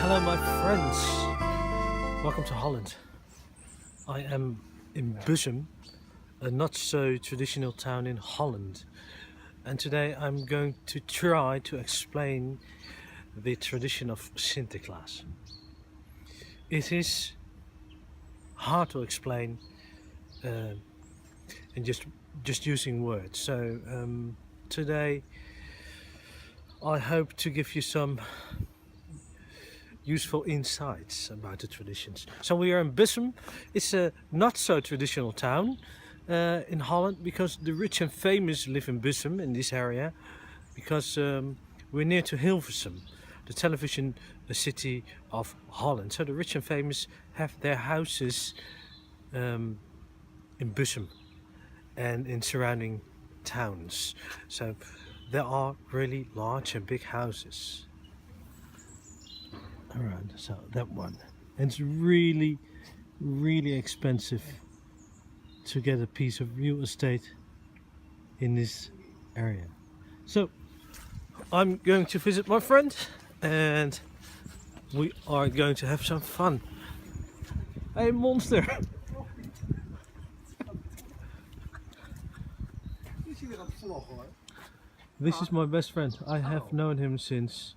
Hello my friends, welcome to Holland. I am in Bussum, a not so traditional town in Holland, and today I'm going to try to explain the tradition of Sinterklaas. It is hard to explain in just using words, so today I hope to give you some useful insights about the traditions. So we are in Bussum. It's a not so traditional town in Holland because the rich and famous live in Bussum, in this area, because we're near to Hilversum, the television city of Holland. So the rich and famous have their houses in Bussum and in surrounding towns. So there are really large and big houses around. So that one, and it's really expensive to get a piece of real estate in this area. So I'm going to visit my friend and we are going to have some fun. Hey monster! This is my best friend. I have known him since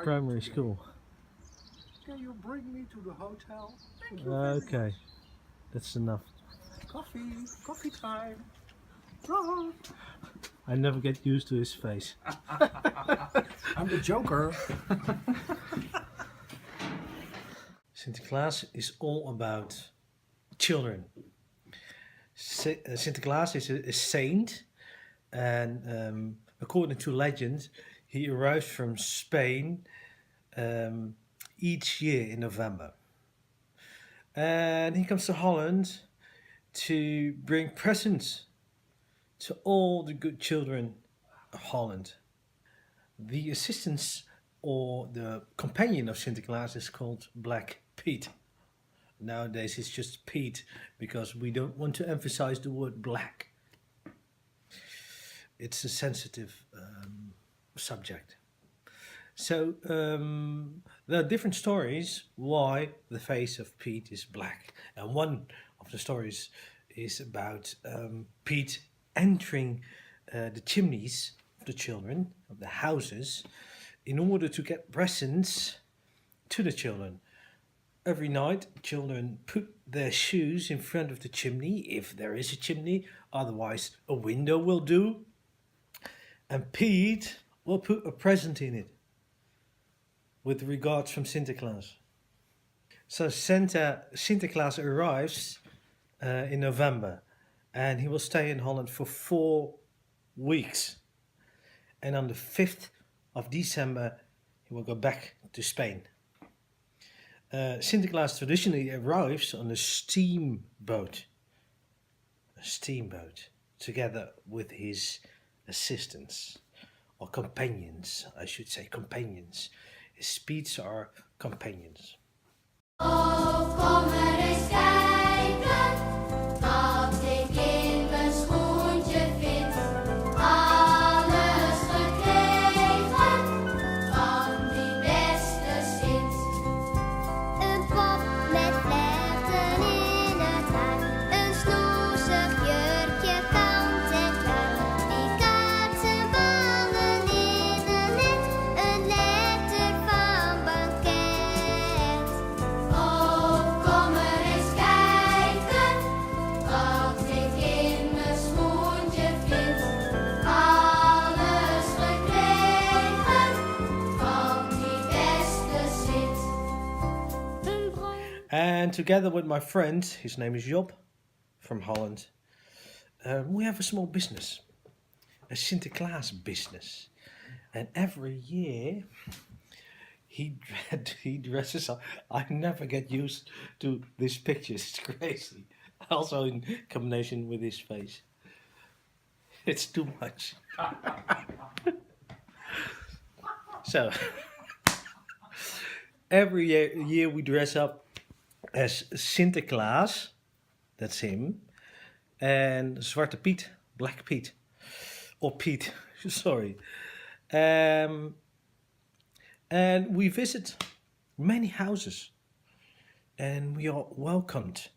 primary school. Can you bring me to the hotel? Thank you. Okay, that's enough. Coffee time. Oh. I never get used to his face. I'm the Joker. Sinterklaas is all about children. Sinterklaas is a saint, and according to legend, he arrives from Spain each year in November. And he comes to Holland to bring presents to all the good children of Holland. The assistant or the companion of Sinterklaas is called Black Pete. Nowadays it's just Pete because we don't want to emphasize the word black. It's a sensitive subject. So there are different stories why the face of Pete is black. And one of the stories is about Pete entering the chimneys of the children, of the houses, in order to get presents to the children. Every night, children put their shoes in front of the chimney, if there is a chimney, otherwise a window will do. And Pete will put a present in it, with regards from Sinterklaas. So Sinterklaas arrives in November, and he will stay in Holland for 4 weeks. And on the 5th of December, he will go back to Spain. Sinterklaas traditionally arrives on a steamboat, together with his assistants, or companions, I should say companions. His speeds are companions. Oh, kom er eens kijken, wat ik in mijn schoentje vind. Alles gekregen van die beste Sint. Een pop met vlechten in het haar, een snoezig jurkje kant en klaar. Die kaatsenballen in een net, een letter van banket. Oh, kom er eens kijken, wat ik in mijn schoentje vind. Alles gekregen van die beste Sint. Een bron. And together with my friend, his name is Job, from Holland, we have a small business, a Sinterklaas business. And every year he dresses up. I never get used to these pictures, it's crazy. Also in combination with his face. It's too much. So every year we dress up as Sinterklaas, that's him, and Zwarte Piet, Black Pete, or Pete, sorry. And we visit many houses, and we are welcomed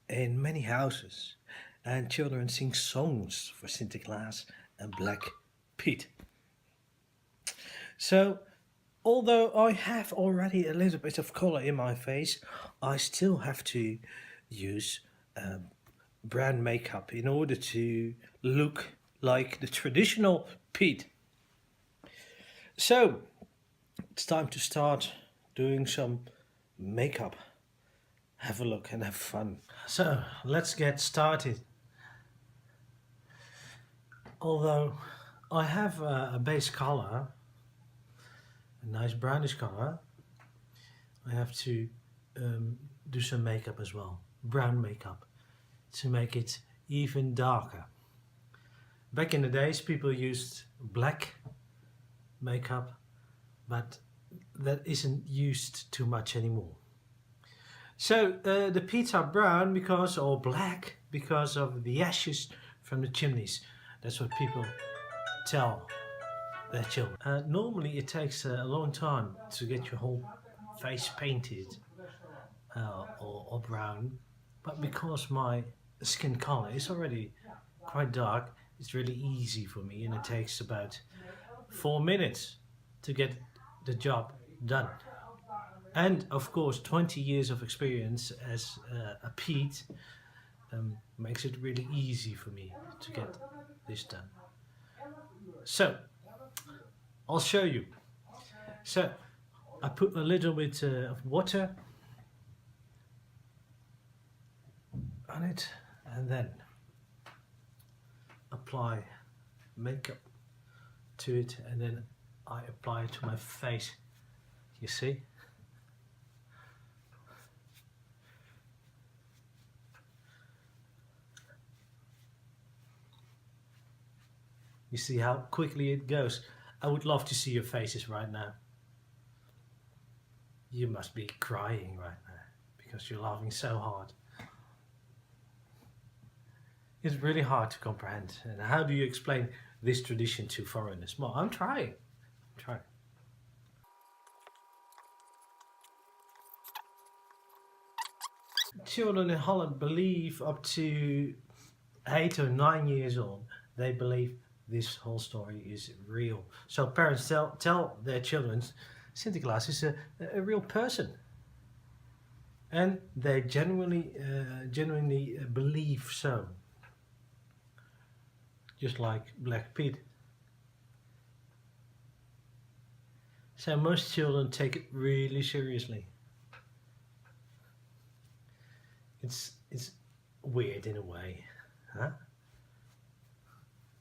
in many houses, and children sing songs for Sinterklaas and Black Pete. So, although I have already a little bit of color in my face, I still have to use brown makeup in order to look like the traditional Pete. So, it's time to start doing some makeup. Have a look and have fun. So, let's get started. Although I have a base color, a nice brownish color, I have to do some makeup as well, brown makeup, to make it even darker. Back in the days people used black makeup, but that isn't used too much anymore. So the Pete's are brown because, or black, because of the ashes from the chimneys. That's what people tell their children. Normally it takes a long time to get your whole face painted or brown, but because my skin color is already quite dark, it's really easy for me, and it takes about 4 minutes to get the job done. And of course 20 years of experience as a Pete makes it really easy for me to get this done. So I'll show you. So I put a little bit of water on it and then apply makeup to it, and then I apply it to my face. You see? You see how quickly it goes. I would love to see your faces right now. You must be crying right now because you're laughing so hard. It's really hard to comprehend. And how do you explain this tradition to foreigners? Well, I'm trying. Children in Holland believe up to 8 or 9 years old, they believe this whole story is real. So parents tell their children Sinterklaas is a real person. And they genuinely believe so. Just like Black Pete. So most children take it really seriously. It's weird in a way, huh?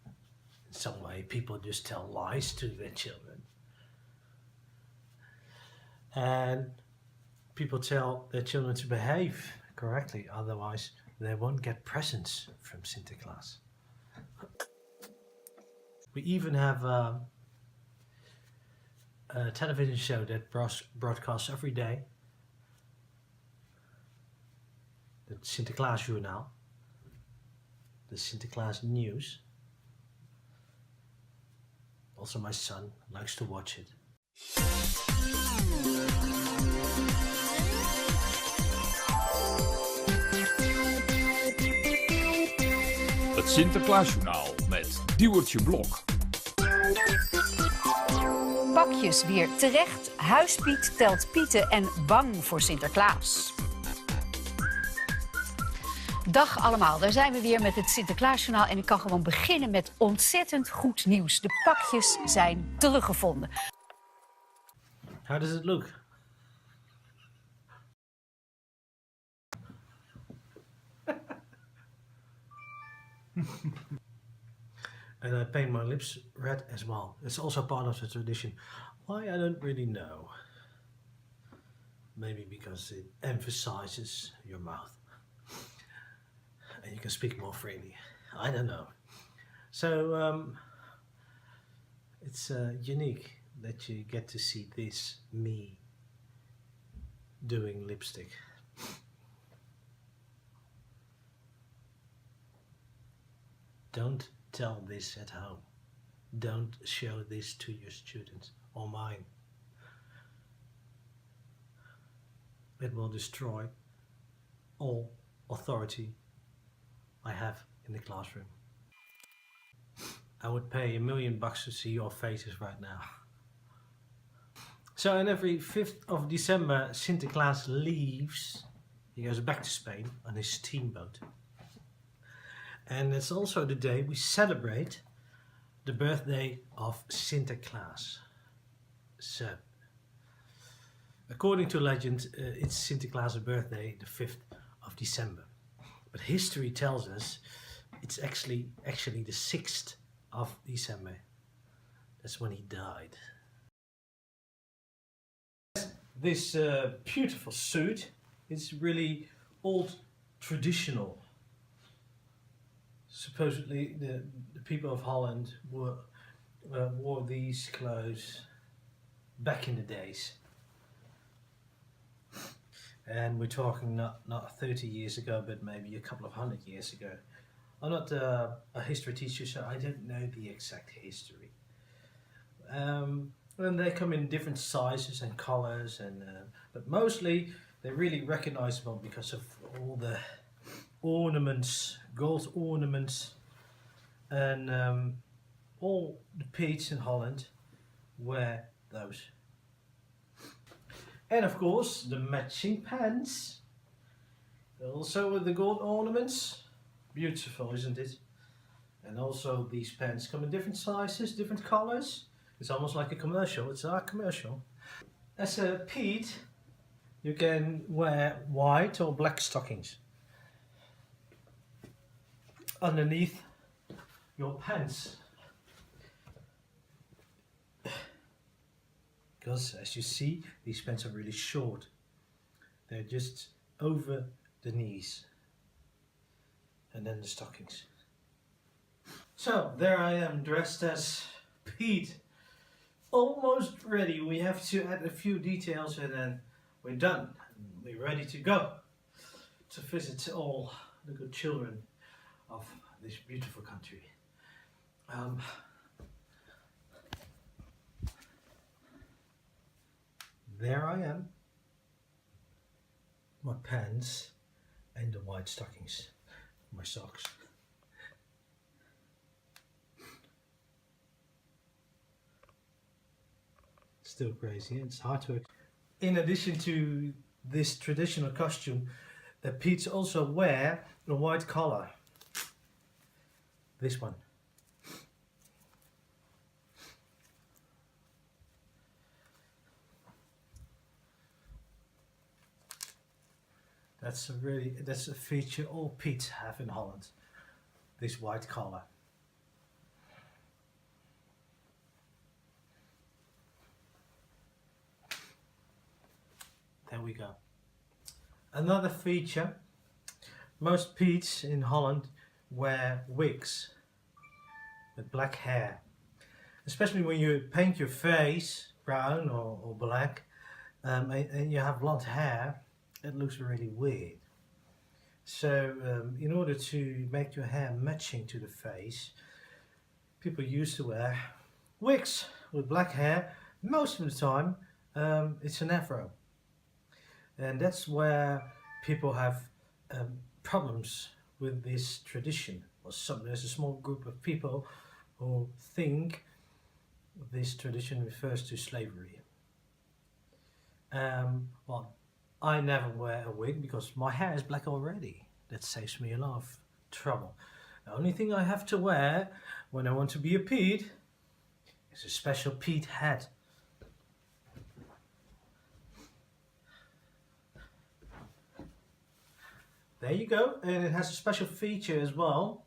In some way people just tell lies to their children. And people tell their children to behave correctly, otherwise they won't get presents from Sinterklaas. We even have a television show that broadcasts every day. The Sinterklaas Journaal. The Sinterklaas News. Also my son likes to watch it. Het Sinterklaasjournaal met Diewertje Blok. Pakjes weer terecht, huispiet telt pieten en bang voor Sinterklaas. Dag allemaal, daar zijn we weer met het Sinterklaasjournaal en ik kan gewoon beginnen met ontzettend goed nieuws. De pakjes zijn teruggevonden. How does it look? And I paint my lips red as well. It's also part of the tradition. Why, I don't really know. Maybe because it emphasizes your mouth. And you can speak more freely. I don't know. So, it's unique that you get to see this, me, doing lipstick. Don't tell this at home. Don't show this to your students or mine. it will destroy all authority I have in the classroom. I would pay $1 million to see your faces right now. So on every 5th of December, Sinterklaas leaves. He goes back to Spain on his steamboat. And it's also the day we celebrate the birthday of Sinterklaas. So, according to legend, it's Sinterklaas' birthday, the 5th of December. But history tells us it's actually the 6th of December. That's when he died. This beautiful suit is really old, traditional. Supposedly the people of Holland wore these clothes back in the days. And we're talking not 30 years ago, but maybe a couple of 100 years ago. I'm not a history teacher, so I don't know the exact history. And they come in different sizes and colors, but mostly they're really recognizable because of all the ornaments, gold ornaments, and all the Piets in Holland wear those. And of course the matching pants, also with the gold ornaments. Beautiful, isn't it? And also these pants come in different sizes, different colors. It's almost like a commercial. It's our commercial. As a Piet, you can wear white or black stockings underneath your pants. Because as you see, these pants are really short. They're just over the knees. And then the stockings. So there I am, dressed as Piet. Almost ready. We have to add a few details and then we're done. We're ready to go to visit all the good children of this beautiful country. There I am, my pants and the white stockings, my socks. Still crazy, it's hard to. In addition to this traditional costume, the Piets also wear a white collar. This one. That's a feature all Piets have in Holland. This white collar. There we go. Another feature, most Piets in Holland wear wigs with black hair. Especially when you paint your face brown or black and you have blonde hair, it looks really weird. So in order to make your hair matching to the face, people used to wear wigs with black hair. Most of the time it's an afro. And that's where people have problems with this tradition. There's a small group of people who think this tradition refers to slavery. Well, I never wear a wig because my hair is black already. That saves me a lot of trouble. The only thing I have to wear when I want to be a Piet is a special Piet hat. There you go, and it has a special feature as well.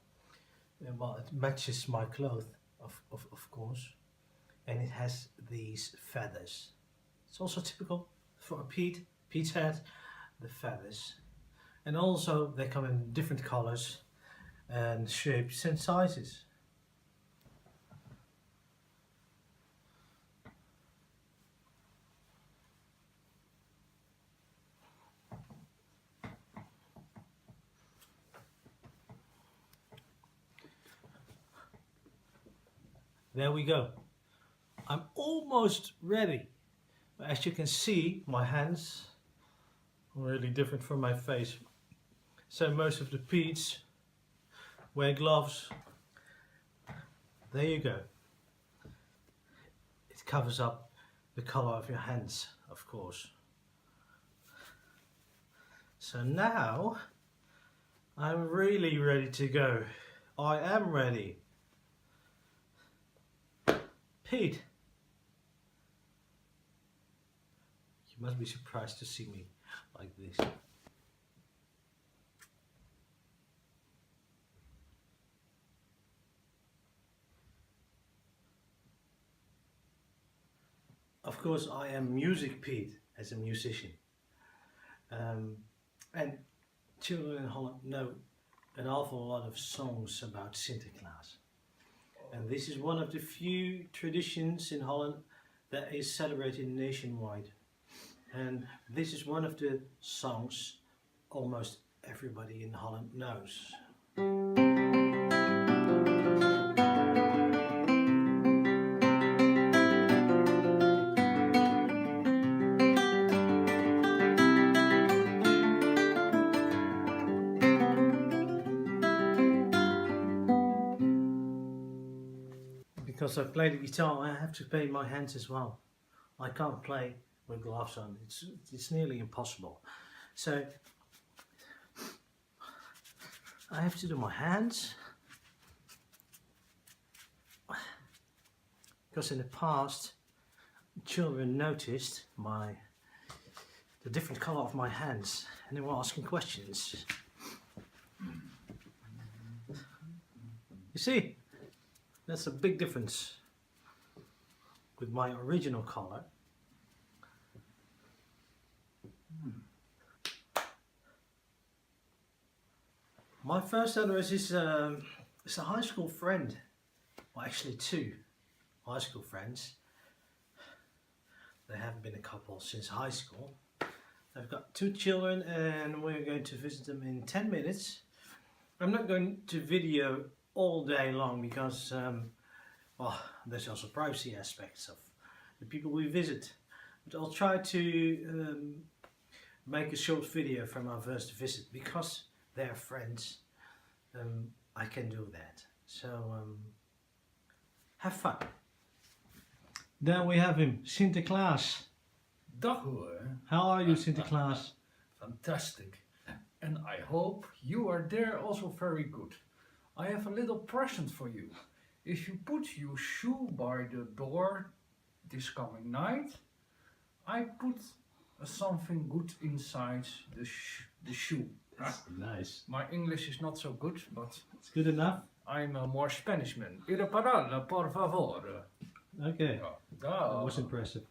Well, it matches my clothes, of course, and it has these feathers. It's also typical for a Piet's hat, the feathers. And also they come in different colors and shapes and sizes. There we go. I'm almost ready. As you can see, my hands really different from my face. So most of the Pete's wear gloves. There you go. It covers up the color of your hands, of course. So now I'm really ready to go. I am ready. Pete, you must be surprised to see me like this. Of course, I am Music Pete as a musician. And children in Holland know an awful lot of songs about Sinterklaas. And this is one of the few traditions in Holland that is celebrated nationwide. And this is one of the songs almost everybody in Holland knows. Because I play the guitar, I have to play my hands as well. I can't play with gloves on. It's nearly impossible. So I have to do my hands. Because in the past, children noticed the different color of my hands, and they were asking questions. You see? That's a big difference with my original color. My first address is a high school friend. Well, actually two high school friends. They haven't been a couple since high school. I've got two children and we're going to visit them in 10 minutes. I'm not going to video all day long because well, there's also privacy aspects of the people we visit. But I'll try to make a short video from our first visit because they're friends. I can do that. So have fun. There we have him, Sinterklaas. Dag hoor. How are you, Sinterklaas? Fantastic. And I hope you are there also very good. I have a little present for you. If you put your shoe by the door this coming night, I put something good inside the shoe. That's nice. My English is not so good, but It's good enough? I'm a more Spanish man. Ir parole, por favor. Okay. Ja, That da. was impressive.